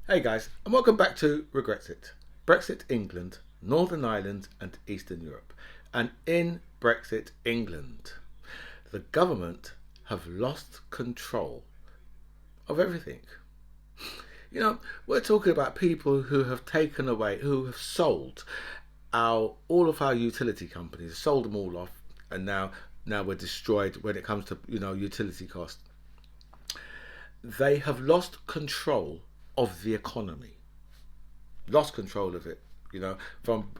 Hey guys, and welcome back to Regrexit. Brexit England, Northern Ireland and Eastern Europe. And in Brexit England, the government have lost control of everything. You know, we're talking about people who have taken away, who have sold all of our utility companies, sold them all off, and now we're destroyed when it comes to utility costs. They have lost control of the economy, lost control of it. From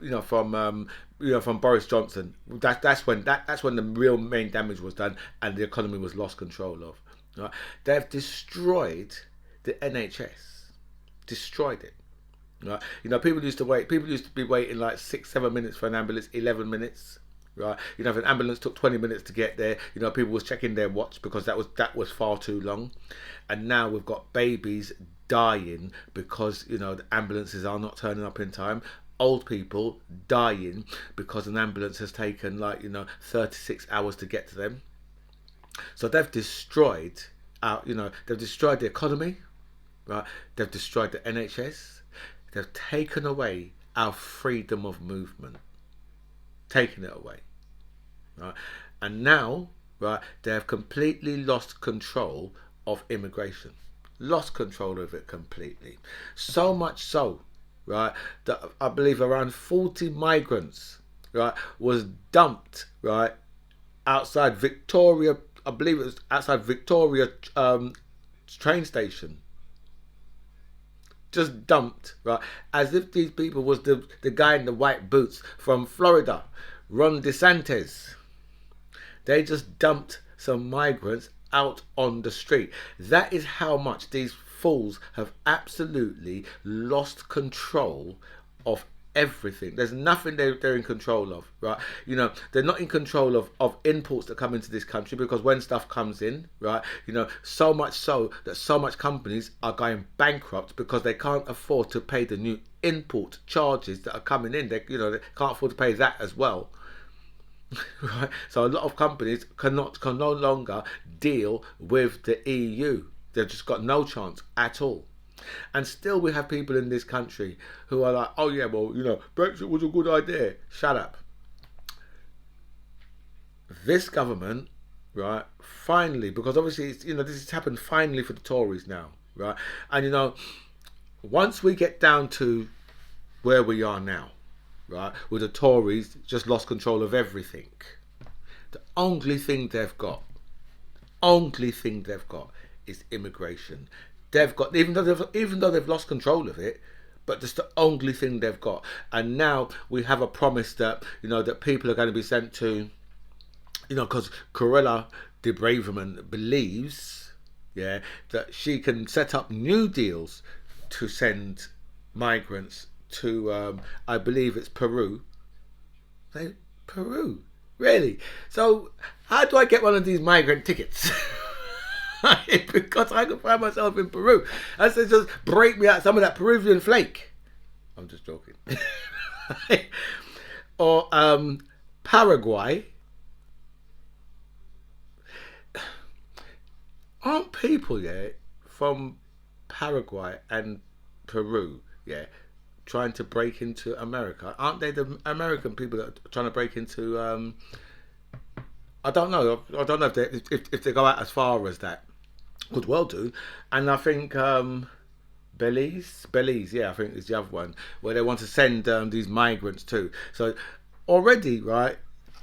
Boris Johnson. That's when the real main damage was done, and the economy was lost control of. Right? They've destroyed the NHS, destroyed it. Right? People used to wait. People used to be waiting like 6, 7 minutes for an ambulance, 11 minutes. Right? If an ambulance took 20 minutes to get there, people was checking their watch because that was far too long. And now we've got babies dying because the ambulances are not turning up in time. Old people dying because an ambulance has taken 36 hours to get to them. So they've destroyed they've destroyed the economy, right? They've destroyed the NHS. They've taken away our freedom of movement, taken it away, right? And now, right, they have completely lost control of immigration, lost control of it completely. So much so, right, that I believe around 40 migrants, right, was dumped, right, outside Victoria. I believe it was outside Victoria train station, just dumped, right? As if these people was the guy in the white boots from Florida, Ron DeSantis. They just dumped some migrants out on the street. That is how much these fools have absolutely lost control of everything. There's nothing they're in control of, right? They're not in control of imports that come into this country, because when stuff comes in, right, so much so that so much companies are going bankrupt because they can't afford to pay the new import charges that are coming in. They can't afford to pay that as well. Right? So a lot of companies can no longer deal with the EU. They've just got no chance at all. And still we have people in this country who are like, oh yeah, well, Brexit was a good idea. Shut up. This government, right, finally, because obviously this has happened finally for the Tories now, right? And once we get down to where we are now, right, with the Tories just lost control of everything. The only thing they've got is immigration. They've got, even though they've lost control of it, but that's the only thing they've got. And now we have a promise that that people are going to be sent to, because Corella de Braverman believes, yeah, that she can set up new deals to send migrants to, I believe it's Peru. Peru, really? So how do I get one of these migrant tickets? Because I could find myself in Peru. I said, just break me out some of that Peruvian flake. I'm just joking. Or Paraguay. Aren't people, yeah, from Paraguay and Peru, yeah, trying to break into America? Aren't they the American people that are trying to break into? I don't know. I don't know if they go out as far as that. Could well do. And I think Belize, yeah, I think is the other one where they want to send these migrants to. So already, right?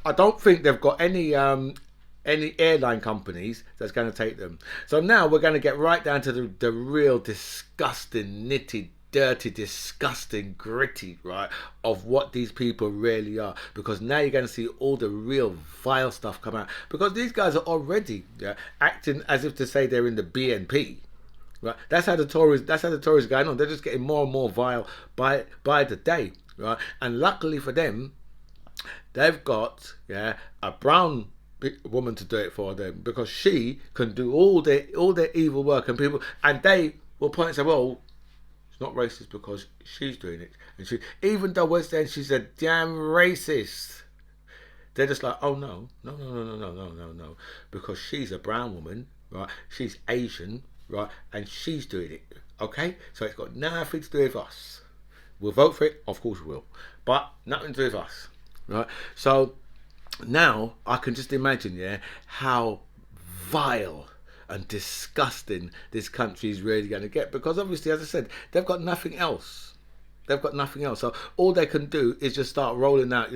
I don't think they've got any airline companies that's going to take them. So now we're going to get right down to the real disgusting, nitty, dirty, disgusting, gritty, right, of what these people really are. Because now you're going to see all the real vile stuff come out. Because these guys are already, yeah, acting as if to say they're in the BNP. Right? That's how the Tories are going on. They're just getting more and more vile by the day. Right? And luckily for them, they've got, yeah, a brown woman to do it for them, because she can do all their evil work, and they will point and say, well, it's not racist because she's doing it. And even though we're saying she's a damn racist, they're just like, oh no, because she's a brown woman, right? She's Asian, right? And she's doing it, Okay, so it's got nothing to do with us. We'll vote for it, of course we will, but nothing to do with us, right? So now I can just imagine, yeah, how vile and disgusting this country is really going to get, because obviously, as I said, they've got nothing else. They've got nothing else. So all they can do is just start rolling out,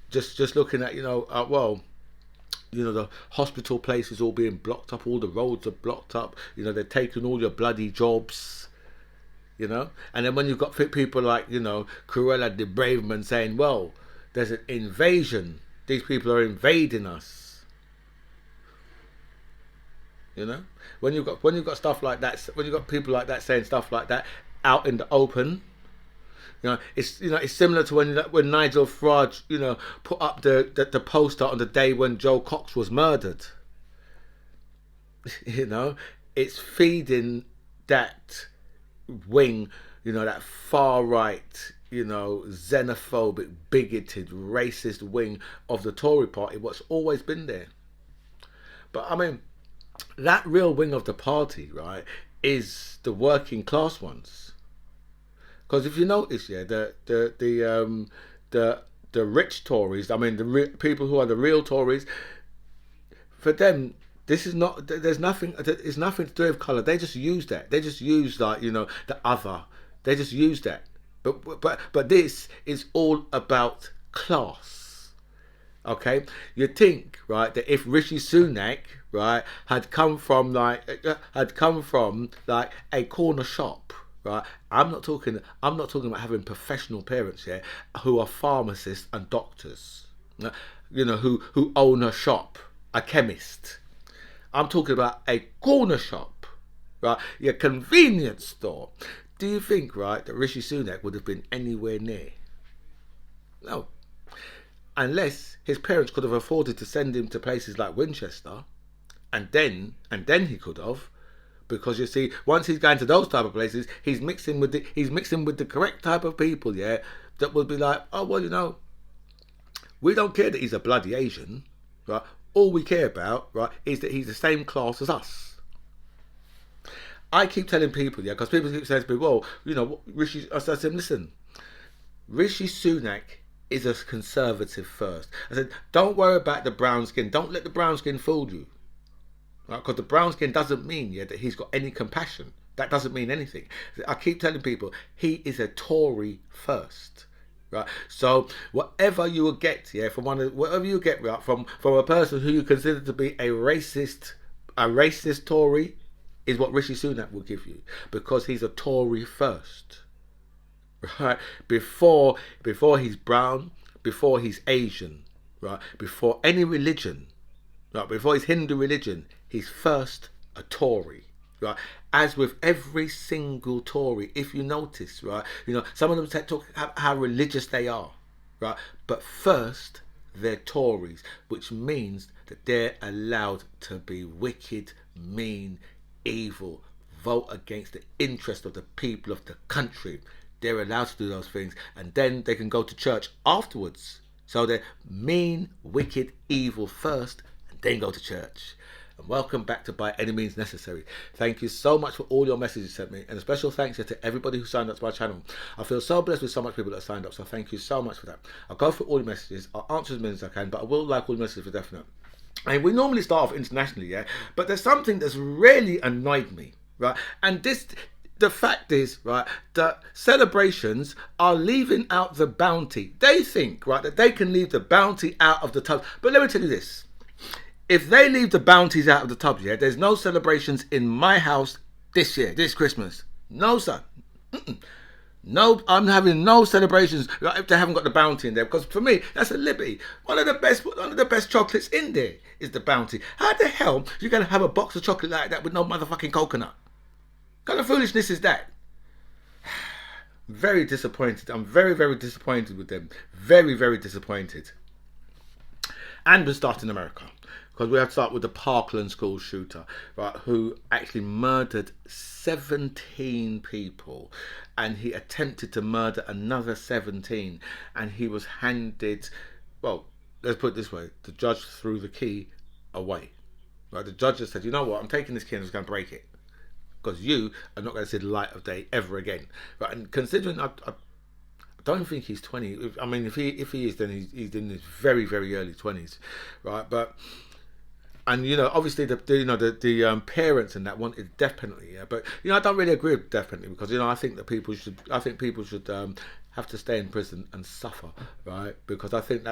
just looking at, the hospital places all being blocked up, all the roads are blocked up. They're taking all your bloody jobs. And then when you've got people like, Cruella de Braveman saying, well, there's an invasion. These people are invading us. When you've got stuff like that, when you've got people like that saying stuff like that out in the open, it's similar to when Nigel Farage, put up the poster on the day when Joe Cox was murdered. It's feeding that wing, that far right, xenophobic, bigoted, racist wing of the Tory party, what's always been there. But I mean, that real wing of the party, right, is the working class ones. Because if you notice, yeah, the rich Tories, I mean, people who are the real Tories, for them, this is not. There's nothing. It's nothing to do with colour. They just use that. They just use the other. They just use that. But this is all about class. Okay, you think, right, that if Rishi Sunak, right, had come from like a corner shop, right? I'm not talking about having professional parents here who are pharmacists and doctors, who own a shop, a chemist. I'm talking about a corner shop, right? Your convenience store. Do you think, right, that Rishi Sunak would have been anywhere near? No. Unless his parents could have afforded to send him to places like Winchester, and then he could have, because you see, once he's going to those type of places, he's mixing with the correct type of people, yeah, that would be like, oh well, we don't care that he's a bloody Asian, right? All we care about, right, is that he's the same class as us. I keep telling people, yeah, because people keep saying to me, well, Rishi. I said, listen, Rishi Sunak is a conservative first. I said, don't worry about the brown skin. Don't let the brown skin fool you. Right? Because the brown skin doesn't mean that he's got any compassion. That doesn't mean anything. I keep telling people, he is a Tory first. Right? So whatever you will get, from a person who you consider to be a racist Tory, is what Rishi Sunak will give you, because he's a Tory first. Right? Before he's brown, before he's Asian, right? Before any religion, right? Before his Hindu religion, he's first a Tory, right? As with every single Tory, if you notice, right? Some of them talk how religious they are, right? But first, they're Tories, which means that they're allowed to be wicked, mean, evil, vote against the interest of the people of the country. They're allowed to do those things, and then they can go to church afterwards. So they're mean, wicked, evil first, and then go to church. And welcome back to By Any Means Necessary. Thank you so much for all your messages you sent me, and a special thanks to everybody who signed up to my channel. I feel so blessed with so much people that signed up, so thank you so much for that. I'll go through all your messages, I'll answer as many as I can, but I will like all the messages for definite. And we normally start off internationally, yeah, but there's something that's really annoyed me, right? And the fact is, right, that celebrations are leaving out the bounty. They think, right, that they can leave the bounty out of the tub. But let me tell you this. If they leave the bounties out of the tub, yeah, there's no celebrations in my house this year, this Christmas. No, son. No, I'm having no celebrations if they haven't got the bounty in there, because for me, that's a liberty. One of the best chocolates in there is the bounty. How the hell are you going to have a box of chocolate like that with no motherfucking coconut? What kind of foolishness is that? Very disappointed. I'm very, very disappointed with them. Very, very disappointed. And we're starting America, because we have to start with the Parkland school shooter, right, who actually murdered 17 people, and he attempted to murder another 17, and he was handed, well, let's put it this way, the judge threw the key away. Right, the judge just said, you know what, I'm taking this key and I'm just going to break it. because you are not going to see the light of day ever again, right? And considering I don't think he's 20. I mean, if he is, then he's in his very very early 20s, right? But and obviously the parents and that wanted death penalty, yeah. But I don't really agree with death penalty because I think that people should have to stay in prison and suffer, right? Because I think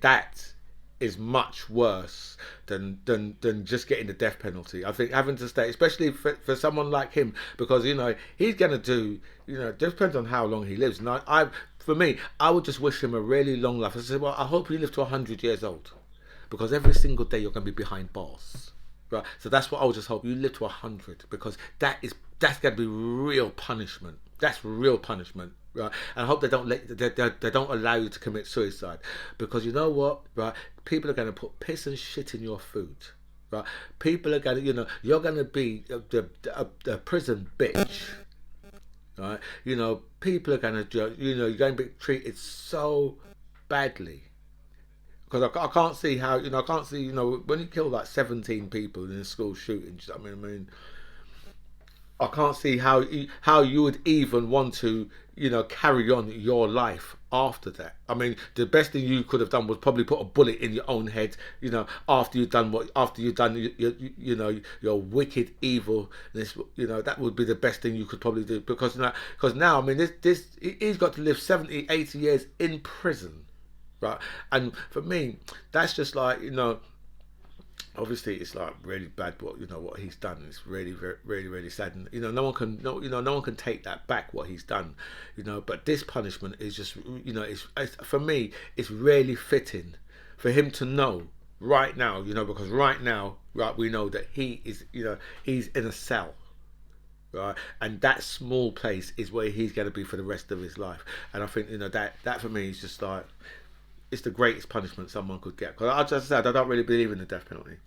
that is much worse than just getting the death penalty. I think having to stay, especially for someone like him, because he's gonna do, it depends on how long he lives. And for me, I would just wish him a really long life. I said, well, I hope he lives to 100 years old, because every single day you're gonna be behind bars, right? So that's what I would just hope, you live to 100, because that's gonna be real punishment. That's real punishment. Right, and I hope they don't allow you to commit suicide, because you know what, right? People are going to put piss and shit in your food, right? People are going to, you're going to be the prison bitch, right? People are going to, you're going to be treated so badly, because I can't see how, I can't see, when you kill like 17 people in a school shooting. I mean. I can't see how you would even want to, carry on your life after that. I mean, the best thing you could have done was probably put a bullet in your own head, after you've done your wicked evil. That would be the best thing you could probably do, because now, I mean, he's got to live 70, 80 years in prison, right? And for me, that's just like, obviously it's like really bad what he's done. It's really really really sad, and no one can take that back, what he's done, but this punishment is just, it's for me, it's really fitting for him to know right now, because right now, right, we know that he is, he's in a cell, right, and that small place is where he's going to be for the rest of his life. And I think that for me is just like, it's the greatest punishment someone could get. Because I just said, I don't really believe in the death penalty.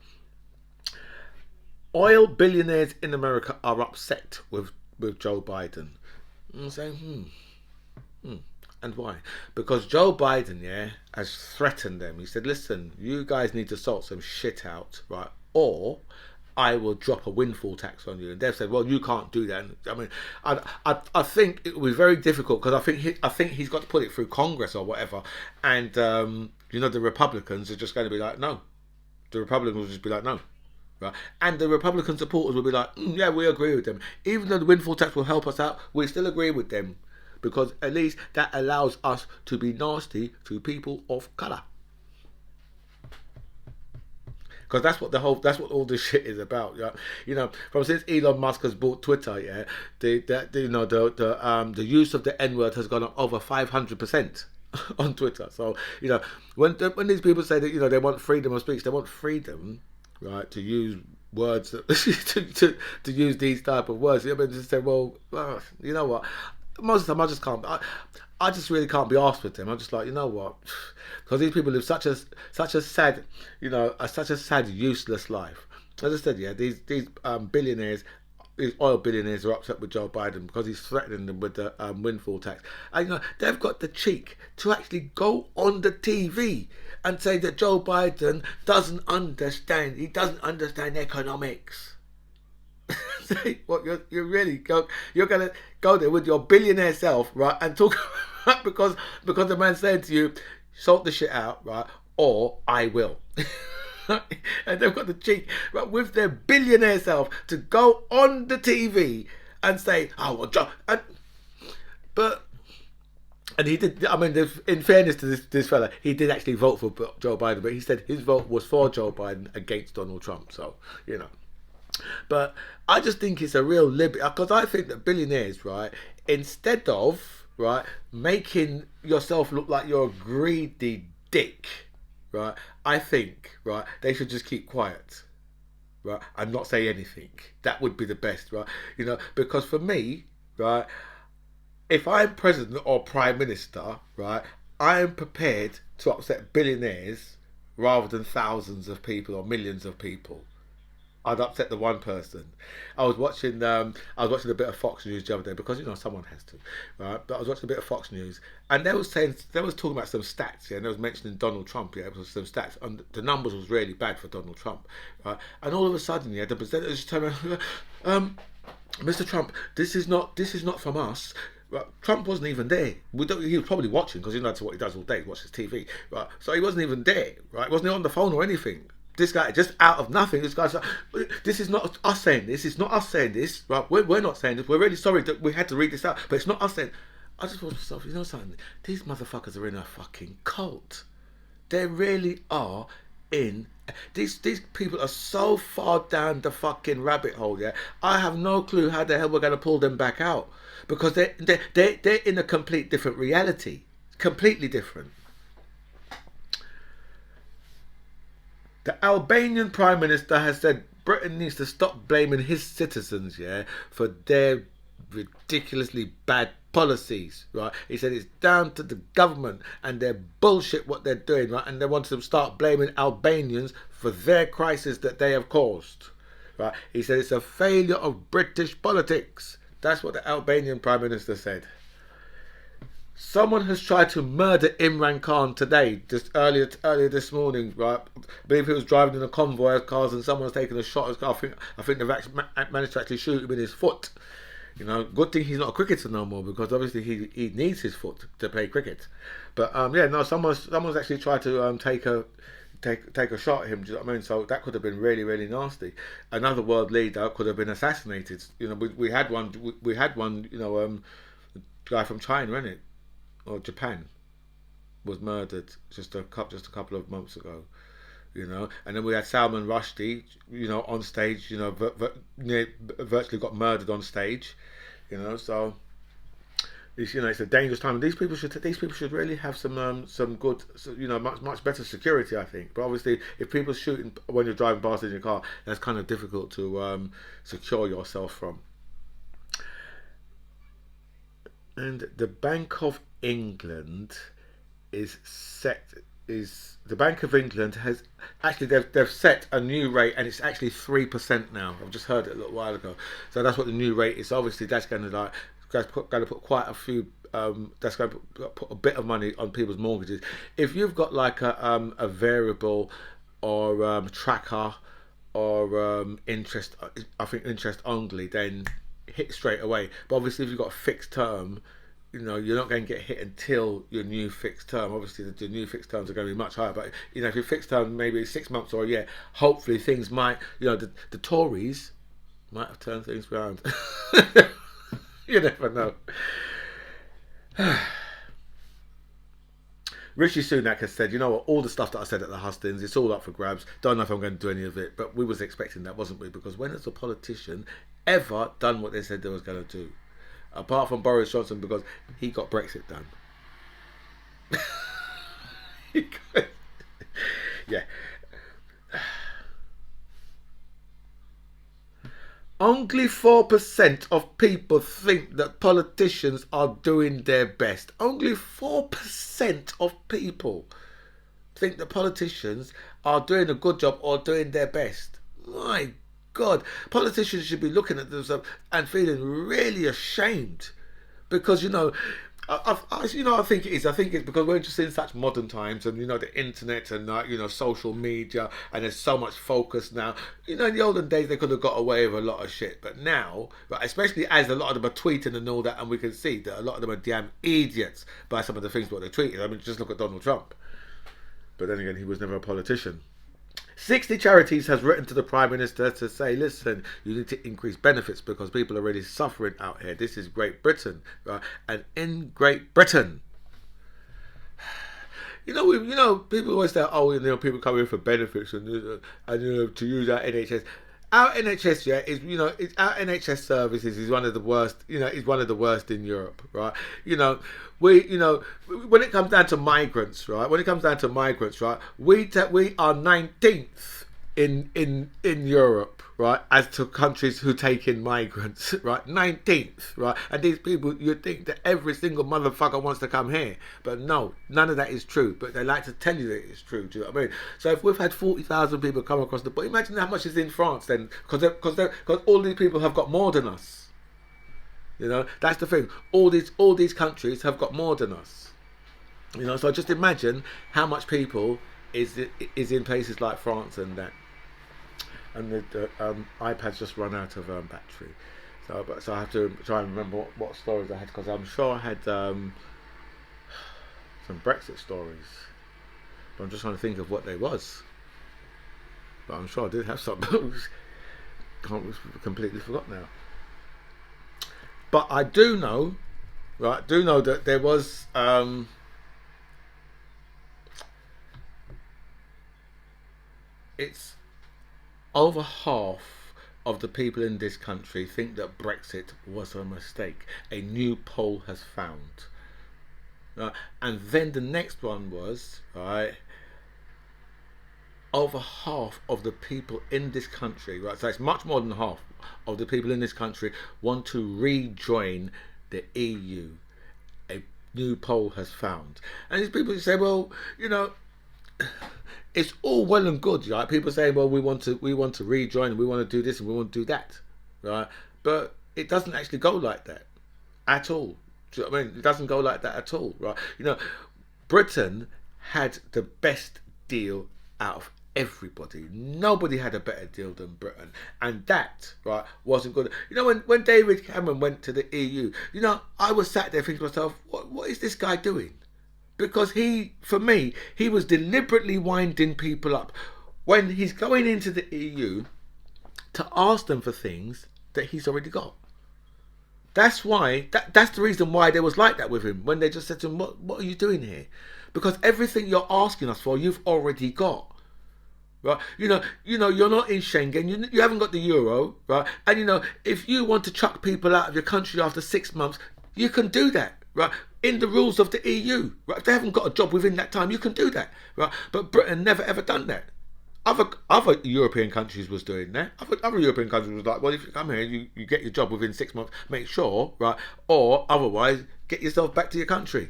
Oil billionaires in America are upset with Joe Biden. I'm saying, and why? Because Joe Biden, has threatened them. He said, listen, you guys need to sort some shit out, right? Or I will drop a windfall tax on you. And they've said, well, you can't do that. I mean, I think it will be very difficult, because I think he's got to put it through Congress or whatever. And the Republicans are just going to be like, no. The Republicans will just be like, no. Right? And the Republican supporters will be like, yeah, we agree with them. Even though the windfall tax will help us out, we still agree with them, because at least that allows us to be nasty to people of colour. Because that's what all this shit is about. From since Elon Musk has bought Twitter, the use of the N-word has gone up over 500% on Twitter. So when these people say that they want freedom of speech, they want freedom, right, to use words to use these type of words. Just say, well, you know what? Most of the time, I just can't. I just really can't be arsed with them. I'm just like, you know what? Because these people live such a sad, such a sad, useless life. As I said, these billionaires, these oil billionaires, are upset with Joe Biden because he's threatening them with the windfall tax. And they've got the cheek to actually go on the TV and say that Joe Biden doesn't understand. He doesn't understand economics. What you're really you're gonna go there with your billionaire self, right, and talk because the man said to you, sort the shit out, right, or I will. And they've got the cheek, right, with their billionaire self to go on the TV and say, oh well, Joe, and he did. I mean, in fairness to this fella, he did actually vote for Joe Biden, but he said his vote was for Joe Biden against Donald Trump. So But I just think it's a real liberty, because I think that billionaires, right, instead of, right, making yourself look like you're a greedy dick, right, I think, right, they should just keep quiet, right, and not say anything. That would be the best, right, because for me, right, if I'm president or prime minister, right, I am prepared to upset billionaires rather than thousands of people or millions of people. I'd upset the one person. I was watching a bit of Fox News the other day, because someone has to, right? But I was watching a bit of Fox News, and they was talking about some stats, and they was mentioning Donald Trump, it was some stats, and the numbers was really bad for Donald Trump, right? And all of a sudden, the presenters turned around, Mr. Trump, this is not from us. Right? Trump wasn't even there. He was probably watching because that's what he does all day. He watches TV. Right? So he wasn't even there. Right? Wasn't on the phone or anything. This guy just out of nothing. This guy's like, this is not us saying this. It's not us saying this. Right? We're not saying this. We're really sorry that we had to read this out, but it's not us saying. I just thought to myself, you know something? These motherfuckers are in a fucking cult. They really are in. These people are so far down the fucking rabbit hole. Yeah, I have no clue how the hell we're gonna pull them back out because they're in a complete different reality, completely different. The Albanian Prime Minister has said Britain needs to stop blaming his citizens, yeah, for their ridiculously bad policies, right? He said it's down to the government and their bullshit what they're doing, right? And they want to start blaming Albanians for their crisis that they have caused, right? He said it's a failure of British politics. That's what the Albanian Prime Minister said. Someone has tried to murder Imran Khan today, just earlier this morning, right? I believe he was driving in a convoy of cars and someone's taken a shot at his car. I think they've actually managed to actually shoot him in his foot. You know, good thing he's not a cricketer no more because obviously he needs his foot to play cricket. But yeah, no, someone's actually tried to take a shot at him. Do you know what I mean? So that could have been really, really nasty. Another world leader could have been assassinated. You know, we had one. We had one. You know, guy from China, isn't it? Or Japan was murdered just a couple of months ago, you know, and then we had Salman Rushdie, you know, on stage, you know, virtually got murdered on stage, you know. So it's, you know, it's a dangerous time. These people should really have some good, you know, much better security, I think. But obviously, if people shooting when you're driving past in your car, that's kind of difficult to secure yourself from. And the Bank of England is the Bank of England has actually they've set a new rate and it's actually 3% now. I've just heard it a little while ago. So that's what the new rate is. Obviously that's going to put quite a few that's going to put a bit of money on people's mortgages. If you've got like a variable or tracker or interest, I think interest only, then hit straight away. But obviously if you've got a fixed term, you know, you're not going to get hit until your new fixed term. Obviously the new fixed terms are going to be much higher, but you know, if your fixed term maybe 6 months or a year, hopefully things might, you know, the Tories might have turned things around. You never know. Rishi Sunak has said, you know what, all the stuff that I said at the hustings, it's all up for grabs. Don't know if I'm going to do any of it, but we was expecting that, wasn't we? Because when has a politician ever done what they said they was going to do? Apart from Boris Johnson, because he got Brexit done. Yeah. Only 4% of people think that politicians are doing their best. Only 4% of people think that politicians are doing a good job or doing their best. My God, politicians should be looking at themselves and feeling really ashamed because, you know, I think it is. I think it's because we're just in such modern times, and you know, the internet and you know, social media, and there's so much focus now. You know, in the olden days they could have got away with a lot of shit, but now, right, especially as a lot of them are tweeting and all that, and we can see that a lot of them are damn idiots by some of the things what they're tweeting. I mean, just look at Donald Trump. But then again, he was never a politician. 60 charities has written to the Prime Minister to say, listen, you need to increase benefits because people are really suffering out here. This is Great Britain, right? And in Great Britain, you know, people always say, oh, you know, people come in for benefits and you know, to use our NHS. Our NHS, yeah, is, you know, our NHS services is one of the worst. You know, is one of the worst in Europe, right? You know, when it comes down to migrants, right? When it comes down to migrants, right? We are 19th in Europe, right? As to countries who take in migrants, right? 19th, right? And these people, you think that every single motherfucker wants to come here, but no, none of that is true. But they like to tell you that it's true. Do you know what I mean? So if we've had 40,000 people come across the border, imagine how much is in France then, because all these people have got more than us. You know, that's the thing. All these countries have got more than us. You know, so just imagine how much people is in places like France and that. And the iPad's just run out of battery. So I have to try and remember what stories I had, because I'm sure I had some Brexit stories, but I'm just trying to think of what they was. But I'm sure I did have some. Can't completely forgot now. But I do know, right? Do know that there was it's over half of the people in this country think that Brexit was a mistake. A new poll has found. And then the next one was, right, over half of the people in this country, right, so it's much more than half of the people in this country want to rejoin the EU. A new poll has found. And these people say, well, you know, it's all well and good, right? People say, well, we want to rejoin, we want to do this and we want to do that, right? But it doesn't actually go like that at all. Do you know what I mean? It doesn't go like that at all, right? Britain had the best deal out of everybody. Nobody had a better deal than Britain, and that, right, wasn't good. When David Cameron went to the EU, I was sat there thinking to myself, what is this guy doing? Because for me, he was deliberately winding people up when he's going into the EU to ask them for things that he's already got. That's why. That's the reason why they was like that with him, when they just said to him, "What are you doing here?" Because everything you're asking us for, you've already got. Right? You're not in Schengen. You haven't got the euro, right? And if you want to chuck people out of your country after 6 months, you can do that, right? In the rules of the EU, right? If they haven't got a job within that time, you can do that, right? But Britain never ever done that. Other European countries was doing that. Other European countries was like, well, if you come here, you get your job within 6 months, make sure, right? Or otherwise, get yourself back to your country.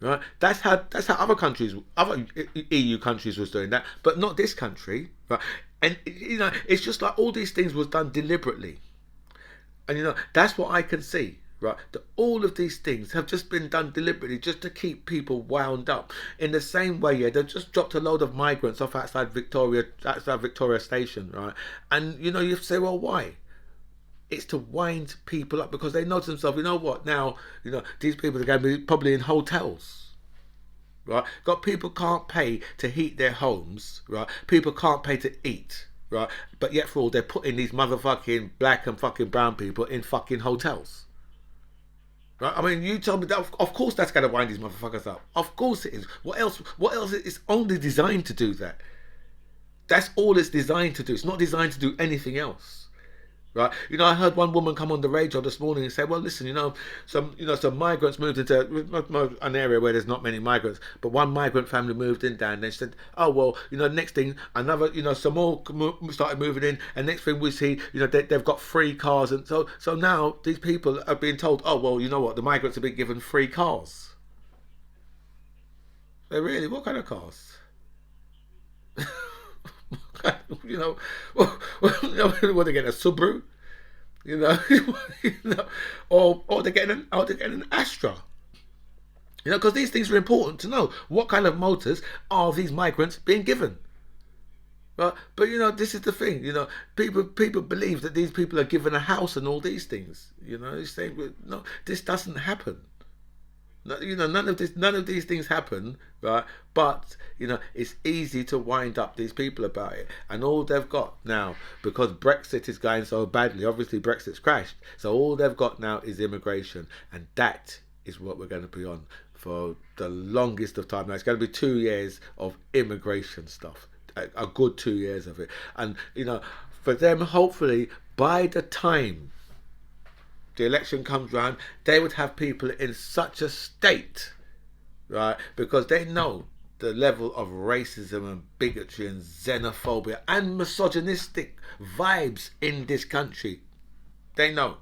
Right? That's how other EU countries was doing that, but not this country. Right? And it's just like all these things was done deliberately. And that's what I can see. Right, that all of these things have just been done deliberately, just to keep people wound up. In the same way, yeah, they've just dropped a load of migrants off outside Victoria Station, right? And you say, well, why? It's to wind people up, because they know to themselves, you know what? Now, these people are going to be probably in hotels. Right? Got people can't pay to heat their homes, right? People can't pay to eat, right? But yet for all, they're putting these motherfucking black and fucking brown people in fucking hotels. Right? I mean, you tell me that. Of course, that's going to wind these motherfuckers up. Of course it is. What else? What else? It's only designed to do that. That's all it's designed to do. It's not designed to do anything else. Right? I heard one woman come on the radio this morning and say, well, listen, some migrants moved into an area where there's not many migrants, but one migrant family moved in down. They said, oh, well, next thing, another, some more started moving in, and next thing we see, they've got free cars. And so now these people are being told, oh, well, you know what, the migrants have been given free cars. They really, what kind of cars? What they getting, a Subaru, or they're getting an Astra, because these things are important to know. What kind of motors are these migrants being given? Right? But this is the thing. People believe that these people are given a house and all these things. They say, no, this doesn't happen. None of these things happen, right? But it's easy to wind up these people about it, and all they've got now, because Brexit is going so badly. Obviously, Brexit's crashed, so all they've got now is immigration, and that is what we're going to be on for the longest of time. Now it's going to be 2 years of immigration stuff, a good 2 years of it, and for them, hopefully, by the time the election comes round, they would have people in such a state, right? Because they know the level of racism and bigotry and xenophobia and misogynistic vibes in this country. They know.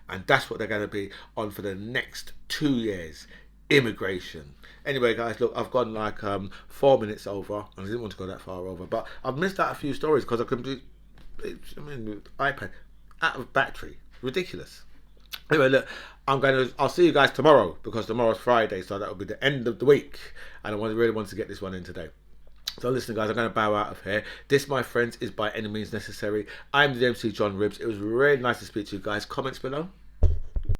And that's what they're going to be on for the next 2 years. Immigration. Anyway, guys, look, I've gone like 4 minutes over. I didn't want to go that far over, but I've missed out a few stories because iPad out of battery. Ridiculous. Anyway, look, I'll see you guys tomorrow, because tomorrow's Friday, so that will be the end of the week, and I really want to get this one in today. So listen, guys, I'm going to bow out of here. This, my friends, is By Any Means Necessary. I'm the MC John Ribbs. It was really nice to speak to you guys. Comments below.